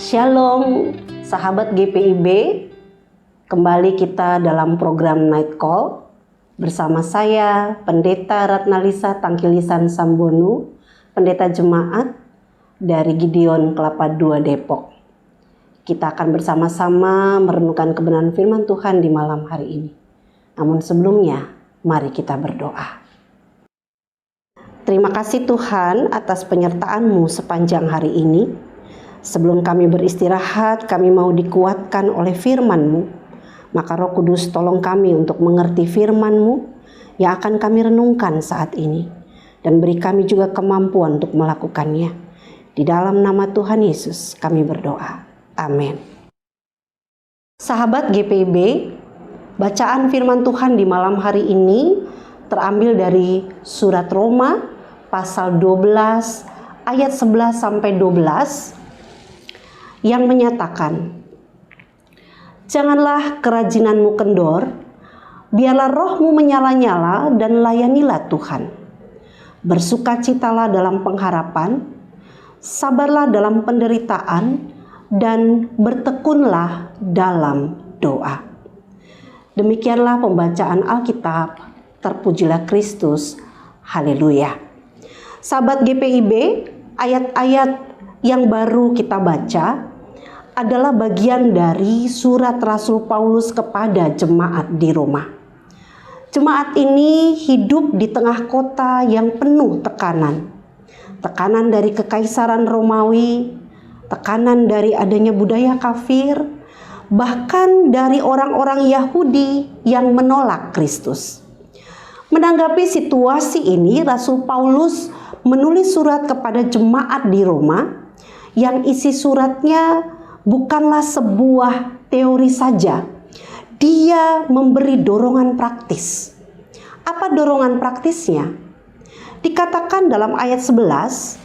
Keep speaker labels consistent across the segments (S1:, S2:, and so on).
S1: Shalom sahabat GPIB, kembali kita dalam program Night Call bersama saya Pendeta Ratnalisa Tangkilisan Sambonu, Pendeta Jemaat dari Gideon Kelapa II Depok. Kita akan bersama-sama merenungkan kebenaran firman Tuhan di malam hari ini. Namun sebelumnya, mari kita berdoa. Terima kasih Tuhan atas penyertaan-Mu sepanjang hari ini. Sebelum kami beristirahat, kami mau dikuatkan oleh firman-Mu. Maka Roh Kudus tolong kami untuk mengerti firman-Mu yang akan kami renungkan saat ini. Dan beri kami juga kemampuan untuk melakukannya. Di dalam nama Tuhan Yesus kami berdoa. Amin. Sahabat GPIB, bacaan firman Tuhan di malam hari ini terambil dari surat Roma pasal 12 ayat 11 sampai 12 yang menyatakan, "Janganlah kerajinanmu kendor, biarlah rohmu menyala-nyala dan layanilah Tuhan. Bersukacitalah dalam pengharapan, sabarlah dalam penderitaan, dan bertekunlah dalam doa." Demikianlah pembacaan Alkitab. Terpujilah Kristus. Haleluya. Sahabat GPIB, ayat-ayat yang baru kita baca adalah bagian dari surat Rasul Paulus kepada jemaat di Roma. Jemaat ini hidup di tengah kota yang penuh tekanan. Tekanan dari kekaisaran Romawi, tekanan dari adanya budaya kafir, bahkan dari orang-orang Yahudi yang menolak Kristus. Menanggapi situasi ini, Rasul Paulus menulis surat kepada jemaat di Roma yang isi suratnya bukanlah sebuah teori saja. Dia memberi dorongan praktis. Apa dorongan praktisnya? Dikatakan dalam ayat 11,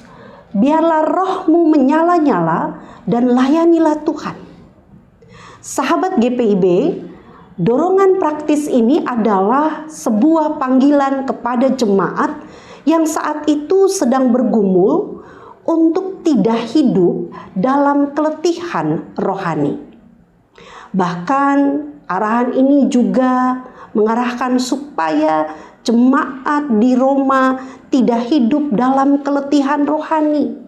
S1: "Biarlah rohmu menyala-nyala dan layanilah Tuhan." Sahabat GPIB, dorongan praktis ini adalah sebuah panggilan kepada jemaat yang saat itu sedang bergumul untuk tidak hidup dalam keletihan rohani. Bahkan arahan ini juga mengarahkan supaya jemaat di Roma tidak hidup dalam keletihan rohani.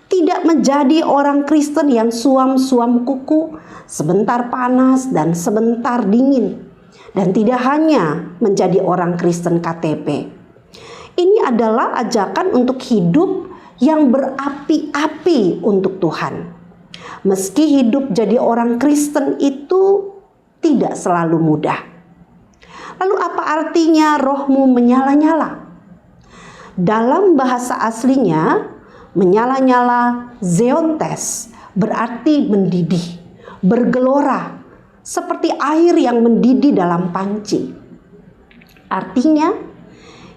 S1: Tidak menjadi orang Kristen yang suam-suam kuku, sebentar panas dan sebentar dingin. Dan tidak hanya menjadi orang Kristen KTP. Ini adalah ajakan untuk hidup yang berapi-api untuk Tuhan. Meski hidup jadi orang Kristen itu tidak selalu mudah. Lalu apa artinya rohmu menyala-nyala? Dalam bahasa aslinya, menyala-nyala zeontes berarti mendidih, bergelora, seperti air yang mendidih dalam panci. Artinya,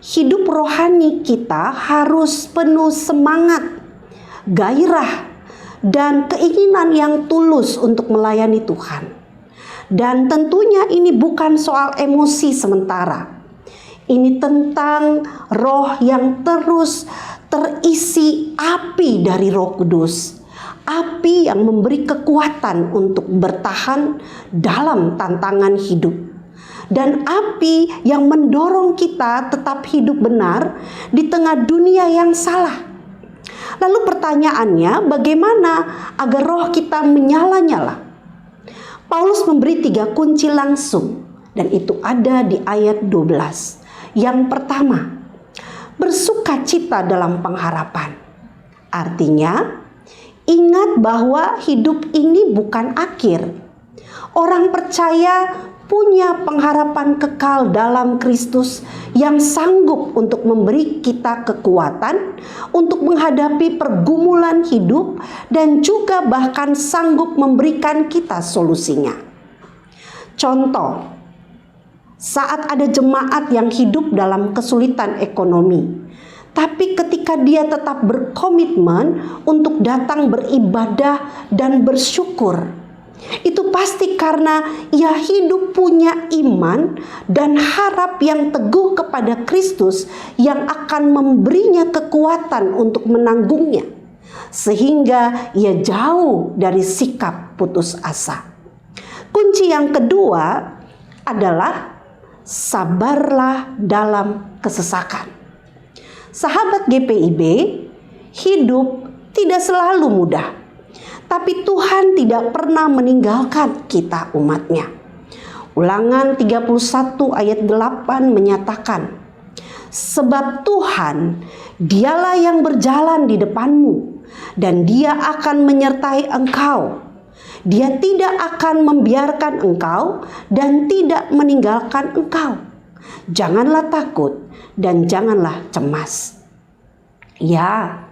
S1: hidup rohani kita harus penuh semangat, gairah, dan keinginan yang tulus untuk melayani Tuhan. Dan tentunya ini bukan soal emosi sementara. Ini tentang roh yang terus terisi api dari Roh Kudus. Api yang memberi kekuatan untuk bertahan dalam tantangan hidup. Dan api yang mendorong kita tetap hidup benar di tengah dunia yang salah. Lalu pertanyaannya, bagaimana agar roh kita menyala-nyala? Paulus memberi 3 kunci langsung, dan itu ada di ayat 12. Yang pertama, bersukacita dalam pengharapan. Artinya, ingat bahwa hidup ini bukan akhir. Orang percaya punya pengharapan kekal dalam Kristus yang sanggup untuk memberi kita kekuatan untuk menghadapi pergumulan hidup dan juga bahkan sanggup memberikan kita solusinya. Contoh, saat ada jemaat yang hidup dalam kesulitan ekonomi, tapi ketika dia tetap berkomitmen untuk datang beribadah dan bersyukur, itu pasti karena ia hidup punya iman dan harap yang teguh kepada Kristus yang akan memberinya kekuatan untuk menanggungnya. sehingga ia jauh dari sikap putus asa. Kunci yang kedua adalah sabarlah dalam kesesakan. Sahabat GPIB, hidup tidak selalu mudah, tapi Tuhan tidak pernah meninggalkan kita umatnya. Ulangan 31 ayat 8 menyatakan, sebab Tuhan, dialah yang berjalan di depanmu, dan dia akan menyertai engkau. Dia tidak akan membiarkan engkau dan tidak meninggalkan engkau. Janganlah takut dan janganlah cemas. Ya,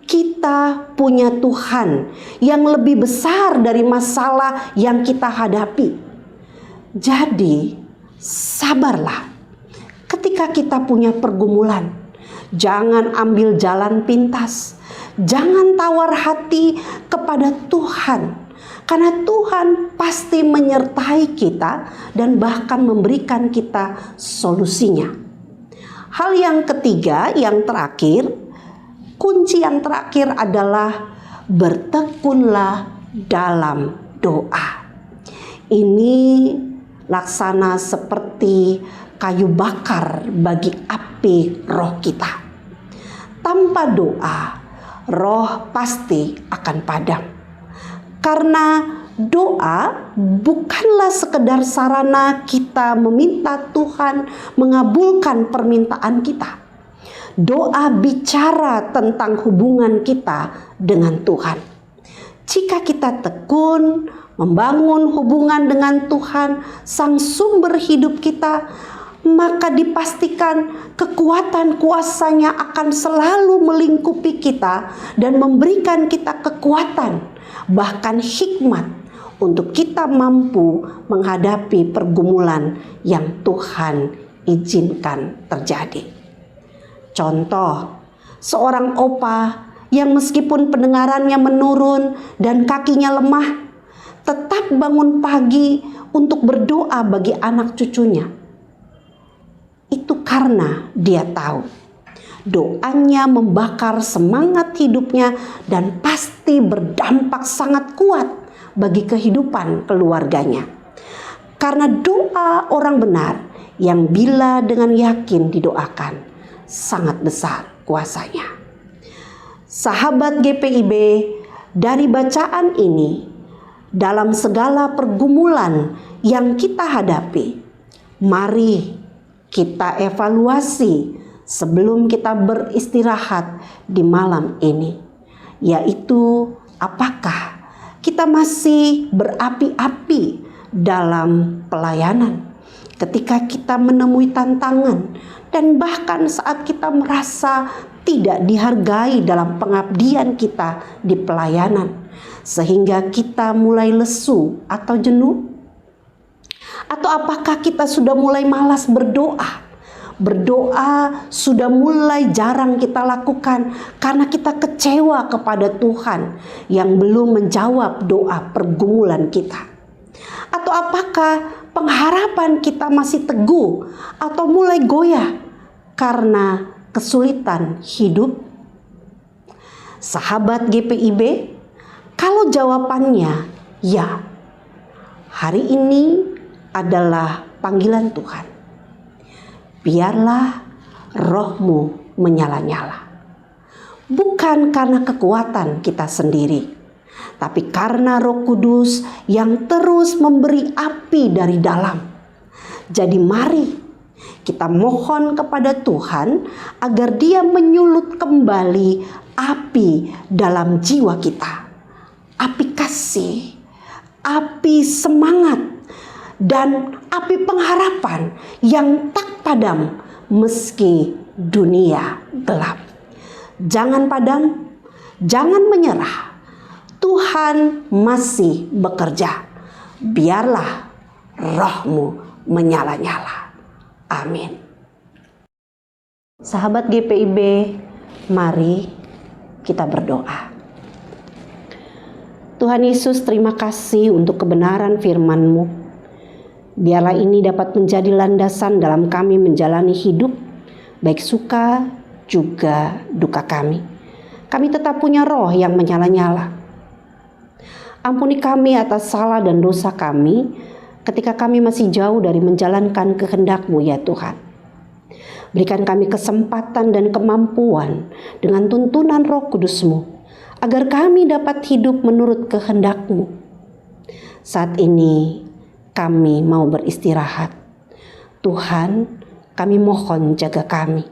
S1: kita punya Tuhan yang lebih besar dari masalah yang kita hadapi. Jadi, sabarlah ketika kita punya pergumulan. Jangan ambil jalan pintas. Jangan tawar hati kepada Tuhan. Karena Tuhan pasti menyertai kita dan bahkan memberikan kita solusinya. Hal yang ketiga, yang terakhir, kunci yang terakhir adalah bertekunlah dalam doa. Ini laksana seperti kayu bakar bagi api roh kita. Tanpa doa, roh pasti akan padam. Karena doa bukanlah sekedar sarana kita meminta Tuhan mengabulkan permintaan kita. Doa bicara tentang hubungan kita dengan Tuhan. Jika kita tekun membangun hubungan dengan Tuhan, Sang Sumber hidup kita, maka dipastikan kekuatan kuasa-Nya akan selalu melingkupi kita dan memberikan kita kekuatan, bahkan hikmat untuk kita mampu menghadapi pergumulan yang Tuhan izinkan terjadi. Contoh, seorang opa yang meskipun pendengarannya menurun dan kakinya lemah, tetap bangun pagi untuk berdoa bagi anak cucunya. Itu karena dia tahu doanya membakar semangat hidupnya dan pasti berdampak sangat kuat bagi kehidupan keluarganya. Karena doa orang benar yang bila dengan yakin didoakan, sangat besar kuasanya. Sahabat GPIB, dari bacaan ini, dalam segala pergumulan yang kita hadapi, mari kita evaluasi sebelum kita beristirahat di malam ini, yaitu apakah kita masih berapi-api dalam pelayanan ketika kita menemui tantangan dan bahkan saat kita merasa tidak dihargai dalam pengabdian kita di pelayanan, sehingga kita mulai lesu atau jenuh? Atau apakah kita sudah mulai malas berdoa? Berdoa sudah mulai jarang kita lakukan karena kita kecewa kepada Tuhan yang belum menjawab doa pergumulan kita. Atau apakah pengharapan kita masih teguh atau mulai goyah karena kesulitan hidup? Sahabat GPIB, kalau jawabannya ya, hari ini adalah panggilan Tuhan. Biarlah rohmu menyala-nyala. Bukan karena kekuatan kita sendiri, tapi karena Roh Kudus yang terus memberi api dari dalam. Jadi mari kita mohon kepada Tuhan agar Dia menyulut kembali api dalam jiwa kita. Api kasih, api semangat, dan api pengharapan yang tak padam meski dunia gelap. Jangan padam, jangan menyerah. Tuhan masih bekerja. Biarlah rohmu menyala-nyala. Amin. Sahabat GPIB, mari kita berdoa. Tuhan Yesus, terima kasih untuk kebenaran firman-Mu. Biarlah ini dapat menjadi landasan dalam kami menjalani hidup, baik suka juga duka kami. kami tetap punya roh yang menyala-nyala. Ampuni kami atas salah dan dosa kami ketika kami masih jauh dari menjalankan kehendak-Mu ya Tuhan. Berikan kami kesempatan dan kemampuan dengan tuntunan Roh Kudus-Mu, agar kami dapat hidup menurut kehendak-Mu. Saat ini kami mau beristirahat. Tuhan, kami mohon jaga kami,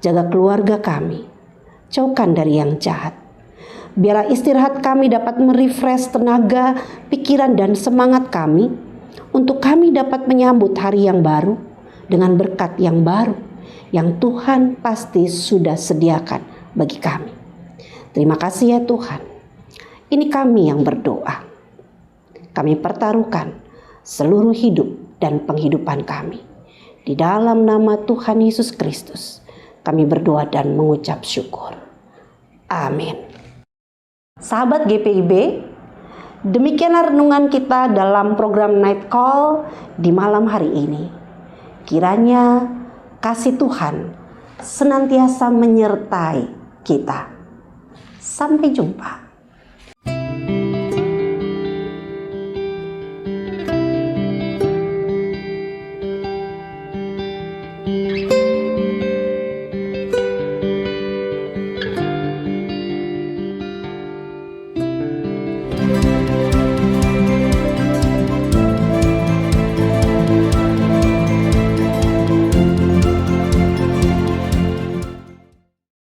S1: jaga keluarga kami, jauhkan dari yang jahat. Biarlah istirahat kami dapat merefresh tenaga, pikiran, dan semangat kami untuk kami dapat menyambut hari yang baru dengan berkat yang baru yang Tuhan pasti sudah sediakan bagi kami. Terima kasih ya Tuhan. Ini kami yang berdoa. Kami pertaruhkan seluruh hidup dan penghidupan kami. Di dalam nama Tuhan Yesus Kristus, kami berdoa dan mengucap syukur. Amin. Sahabat GPIB, demikianlah renungan kita dalam program Night Call di malam hari ini. Kiranya kasih Tuhan senantiasa menyertai kita. Sampai jumpa.